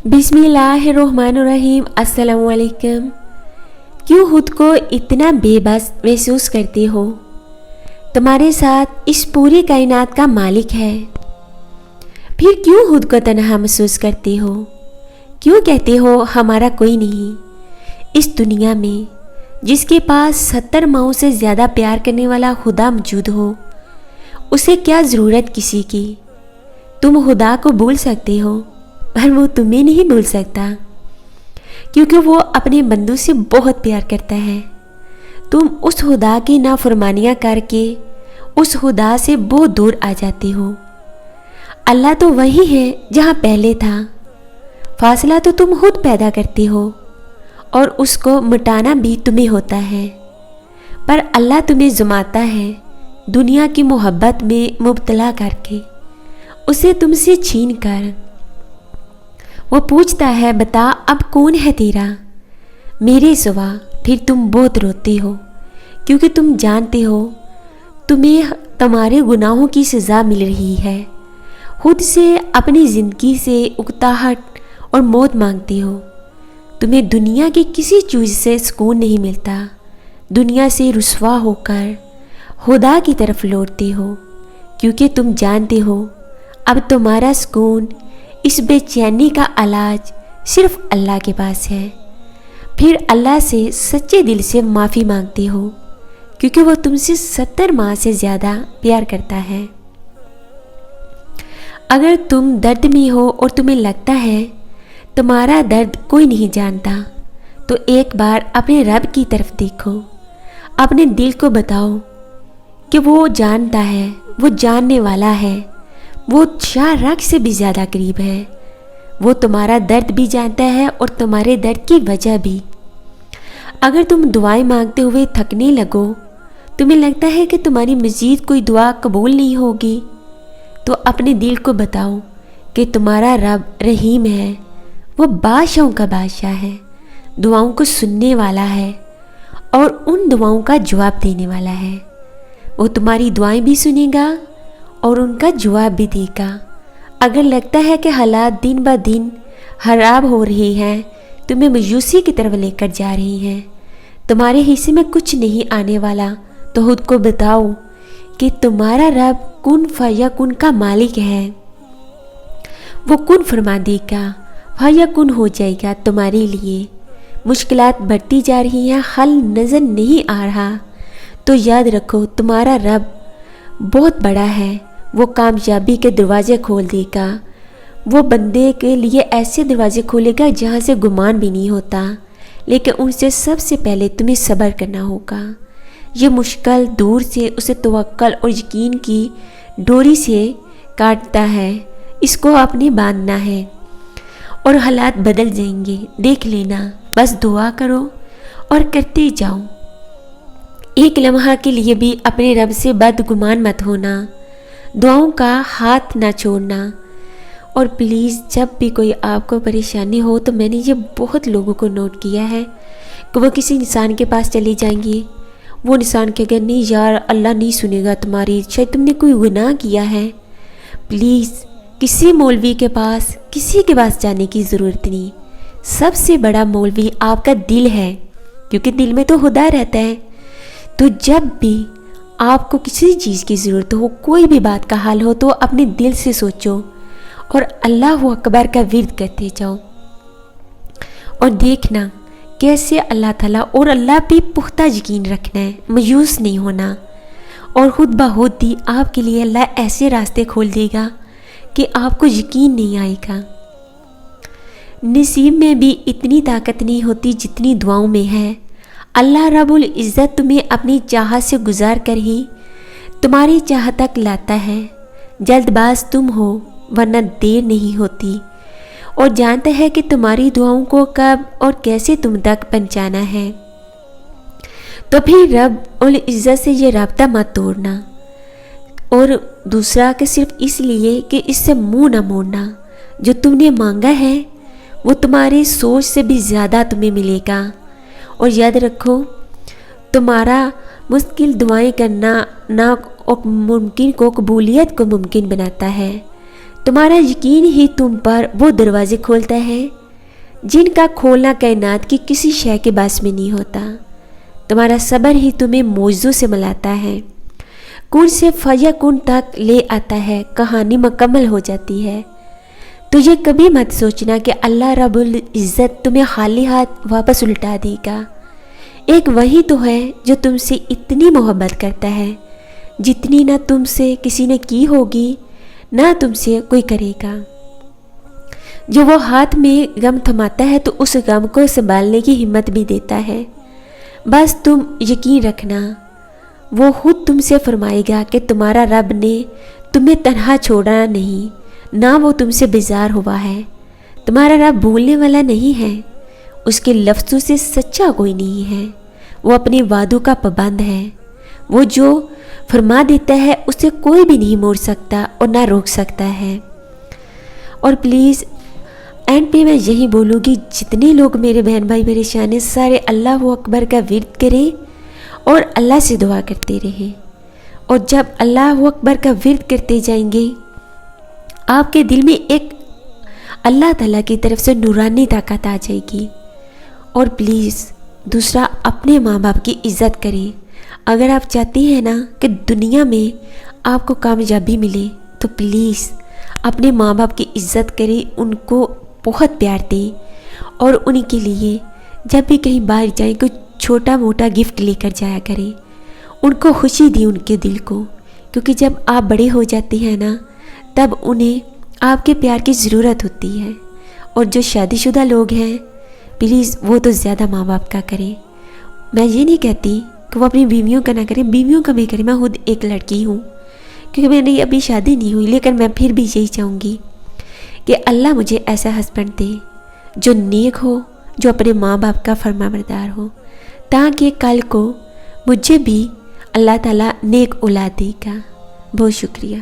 बिस्मिल्लाहिर्रहमानिर्रहीम। अस्सलाम वालेकुम। क्यों खुद को इतना बेबस महसूस करते हो? तुम्हारे साथ इस पूरी कायनात का मालिक है, फिर क्यों खुद को तन्हा महसूस करते हो? क्यों कहते हो हमारा कोई नहीं? इस दुनिया में जिसके पास 70 माओं से ज़्यादा प्यार करने वाला खुदा मौजूद हो, उसे क्या ज़रूरत किसी की? तुम खुदा को भूल सकते हो, पर वो तुम्हें नहीं भूल सकता, क्योंकि वो अपने बंदों से बहुत प्यार करता है। तुम उस खुदा की नाफरमानियाँ करके उस खुदा से बहुत दूर आ जाते हो। अल्लाह तो वही है जहाँ पहले था, फासला तो तुम खुद पैदा करते हो और उसको मिटाना भी तुम्हें होता है। पर अल्लाह तुम्हें जुमाता है दुनिया की मोहब्बत में मुब्तला करके, उसे तुमसे छीन कर। वो पूछता है, बता अब कौन है तेरा मेरे सिवा? फिर तुम बहुत रोते हो, क्योंकि तुम जानते हो तुम्हें तुम्हारे गुनाहों की सज़ा मिल रही है। खुद से अपनी ज़िंदगी से उकताहट और मौत मांगते हो। तुम्हें दुनिया की किसी चीज़ से सुकून नहीं मिलता। दुनिया से रुसवा होकर खुदा की तरफ लौटते हो, क्योंकि तुम जानते हो अब तुम्हारा सुकून, इस बेचैनी का इलाज सिर्फ अल्लाह के पास है। फिर अल्लाह से सच्चे दिल से माफ़ी मांगते हो, क्योंकि वो तुमसे 70 माह से ज़्यादा प्यार करता है। अगर तुम दर्द में हो और तुम्हें लगता है तुम्हारा दर्द कोई नहीं जानता, तो एक बार अपने रब की तरफ देखो। अपने दिल को बताओ कि वो जानता है, वो जानने वाला है, वो शाह से भी ज़्यादा करीब है। वो तुम्हारा दर्द भी जानता है और तुम्हारे दर्द की वजह भी। अगर तुम दुआएं मांगते हुए थकने लगो, तुम्हें लगता है कि तुम्हारी मज़ीद कोई दुआ कबूल नहीं होगी, तो अपने दिल को बताओ कि तुम्हारा रब रहीम है। वो बादशाहों का बादशाह है, दुआओं को सुनने वाला है और उन दुआओं का जवाब देने वाला है। वो तुम्हारी दुआएं भी सुनेगा और उनका जवाब भी देगा। अगर लगता है कि हालात दिन ब दिन खराब हो रही हैं, तुम्हें मायूसी की तरफ लेकर जा रही हैं, तुम्हारे हिस्से में कुछ नहीं आने वाला, तो खुद को बताओ कि तुम्हारा रब कुन फयकुन का मालिक है। वो कुन फरमा देगा, फयकुन हो जाएगा तुम्हारे लिए। मुश्किलात बढ़ती जा रही हैं, हल नज़र नहीं आ रहा, तो याद रखो तुम्हारा रब बहुत बड़ा है। वो कामयाबी के दरवाजे खोल देगा। वो बंदे के लिए ऐसे दरवाजे खोलेगा जहाँ से गुमान भी नहीं होता, लेकिन उनसे सबसे पहले तुम्हें सब्र करना होगा। ये मुश्किल दूर से उसे तवक्कल और यकीन की डोरी से काटता है। इसको अपने बांधना है और हालात बदल जाएंगे, देख लेना। बस दुआ करो और करते जाओ। एक लम्हा के लिए भी अपने रब से बदगुमान मत होना। दुआओं का हाथ ना छोड़ना। और प्लीज़, जब भी कोई आपको परेशानी हो, तो मैंने ये बहुत लोगों को नोट किया है कि वो किसी इंसान के पास चले जाएंगे। वो इंसान कहेगा, नहीं यार, अल्लाह नहीं सुनेगा तुम्हारी, शायद तुमने कोई गुनाह किया है। प्लीज़, किसी मौलवी के पास, किसी के पास जाने की ज़रूरत नहीं। सबसे बड़ा मौलवी आपका दिल है, क्योंकि दिल में तो खुदा रहता है। तो जब भी आपको किसी चीज़ की ज़रूरत हो, कोई भी बात का हाल हो, तो अपने दिल से सोचो और अल्लाह अकबर का विर्द करते जाओ। और देखना कैसे अल्लाह ताला, और अल्लाह पे पुख्ता यकीन रखना है, मायूस नहीं होना। और खुद ब खुद ही आपके लिए अल्लाह ऐसे रास्ते खोल देगा कि आपको यकीन नहीं आएगा। नसीब में भी इतनी ताकत नहीं होती जितनी दुआओं में है। अल्लाह रब्बुल इज़्ज़त तुम्हें अपनी चाहत से गुजार कर ही तुम्हारी चाह तक लाता है। जल्दबाज तुम हो, वरना देर नहीं होती, और जानता है कि तुम्हारी दुआओं को कब और कैसे तुम तक पहुंचाना है। तो फिर रब्बुल इज़्ज़त से ये राब्ता मत तोड़ना। और दूसरा कि सिर्फ इसलिए कि इससे मुंह न मोड़ना। जो तुमने मांगा है वो तुम्हारी सोच से भी ज़्यादा तुम्हें मिलेगा। और याद रखो, तुम्हारा मुश्किल दुआएं करना ना मुमकिन को कबूलियत को मुमकिन बनाता है। تمہارا یقین ہی تم پر وہ دروازے کھولتا ہے جن کا کھولنا کائنات کی کسی شے کے باس میں نہیں ہوتا۔ تمہارا صبر ہی تمہیں معجزوں سے ملاتا ہے، کن سے فیکون تک لے آتا ہے، کہانی مکمل ہو جاتی ہے۔ تو یہ کبھی مت سوچنا کہ اللہ رب العزت تمہیں خالی ہاتھ واپس الٹا دے گا۔ ایک وہی تو ہے جو تم سے اتنی محبت کرتا ہے جتنی نہ تم سے کسی نے کی ہوگی نہ تم سے کوئی کرے گا۔ جو وہ ہاتھ میں غم تھماتا ہے تو اس غم کو سنبھالنے کی ہمت بھی دیتا ہے۔ بس تم یقین رکھنا، وہ خود تم سے فرمائے گا کہ تمہارا رب نے تمہیں تنہا چھوڑا نہیں، نہ وہ تم سے بیزار ہوا ہے۔ تمہارا رب بھولنے والا نہیں ہے، اس کے لفظوں سے سچا کوئی نہیں ہے، وہ اپنے وعدوں کا پابند ہے۔ وہ جو فرما دیتا ہے اسے کوئی بھی نہیں موڑ سکتا اور نہ روک سکتا ہے۔ اور پلیز اینڈ پہ میں یہی بولوں گی، جتنے لوگ میرے بہن بھائی پریشان ہیں سارے اللہ اکبر کا ورد کریں اور اللہ سے دعا کرتے رہیں، اور جب اللہ اکبر کا ورد کرتے جائیں گے آپ کے دل میں ایک اللہ تعالیٰ کی طرف سے نورانی طاقت آ جائے گی۔ اور پلیز دوسرا، اپنے ماں باپ کی عزت کریں۔ اگر آپ چاہتی ہیں نا کہ دنیا میں آپ کو کامیابی ملے تو پلیز اپنے ماں باپ کی عزت کریں، ان کو بہت پیار دیں، اور ان کے لیے جب بھی کہیں باہر جائیں کوئی چھوٹا موٹا گفٹ لے کر جایا کریں، ان کو خوشی دیں ان کے دل کو، کیونکہ جب آپ بڑے ہو جاتے ہیں نا تب انہیں آپ کے پیار کی ضرورت ہوتی ہے۔ اور جو شادی شدہ لوگ ہیں پلیز وہ تو زیادہ ماں باپ کا کریں۔ میں یہ نہیں کہتی کہ وہ اپنی بیویوں کا نہ کریں، بیویوں کا بھی کریں۔ میں خود ایک لڑکی ہوں، کیونکہ میں نے ابھی شادی نہیں ہوئی، لیکن میں پھر بھی یہی چاہوں گی کہ اللہ مجھے ایسا ہسبینڈ دے جو نیک ہو، جو اپنے ماں باپ کا فرما بردار ہو، تاکہ کل کو مجھے بھی اللہ تعالیٰ نیک اولاد دے گا۔ بہت شکریہ۔